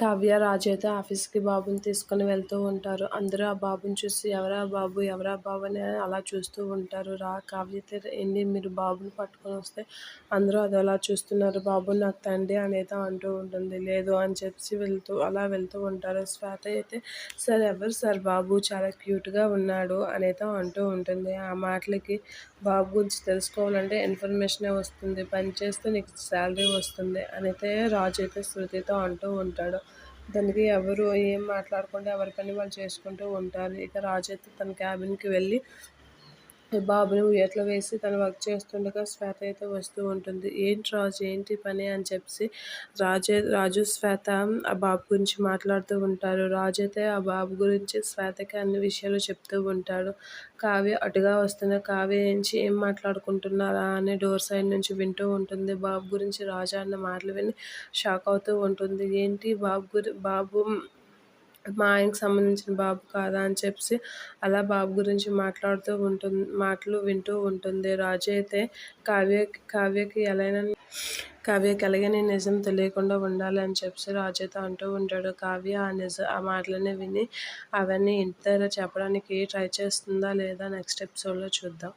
కావ్య, రాజు అయితే ఆఫీస్‌కి బాబుని తీసుకొని వెళ్తూ ఉంటారు. అందరూ ఆ బాబుని చూసి ఎవరా బాబు, ఎవరా బాబు అని అలా చూస్తూ ఉంటారు. కావ్య అయితే ఏండి మీరు బాబుని పట్టుకొనొస్తే అందరూ అదోలా చూస్తున్నారు. బాబు నాకు తండ్రి అనేది అంటూ ఉంటుంది. లేదు అని చెప్పి అలా వెళ్తూ ఉంటారు. శ్వేత అయితే సార్ ఎవరు సార్ బాబు చాలా క్యూట్‌గా ఉన్నాడు అనేదో అంటూ ఉంటుంది. ఆ మాటలకి బాబు గురించి తెలుసుకోవాలంటే ఇన్ఫర్మేషనే వస్తుంది. పని చేస్తే నీకు శాలరీ వస్తుంది అనైతే రాజు అయితే శృతితో అంటూ ఉంటాడు. దానికి ఎవరు ఏం మాట్లాడకుండా ఎవరి పని వాళ్ళు చేసుకుంటూ ఉంటారు. ఇక రాజు అయితే తన క్యాబిన్‌కి వెళ్ళి బాబుని ఉయ్యాట్లో వేసి తను వర్క్ చేస్తుండగా శ్వేత అయితే వస్తూ ఉంటుంది. ఏంటి రాజు ఏంటి పని అని చెప్పి రాజు శ్వేత ఆ బాబు గురించి మాట్లాడుతూ ఉంటారు. రాజు అయితే ఆ బాబు గురించి శ్వేతకి అన్ని విషయాలు చెప్తూ ఉంటాడు. కావ్య అటుగా వస్తున్న కావ్య నుంచి ఏం మాట్లాడుకుంటున్నారా అని డోర్ సైడ్ నుంచి వింటూ ఉంటుంది. బాబు గురించి రాజు అన్న మాటలు విని షాక్ అవుతూ ఉంటుంది. ఏంటి బాబు మా ఆయనకి సంబంధించిన బాబు కాదా అని చెప్పి అలా బాబు గురించి మాటలు వింటూ ఉంటుంది. రాజు అయితే కావ్యకి ఎలాగైనా నిజం తెలియకుండా ఉండాలి అని చెప్పి రాజుతో అంటూ ఉంటాడు. కావ్య ఆ మాటలన్నీ విని అవన్నీ ఇంటి దగ్గర చెప్పడానికి ట్రై చేస్తుందా లేదా నెక్స్ట్ ఎపిసోడ్‌లో చూద్దాం.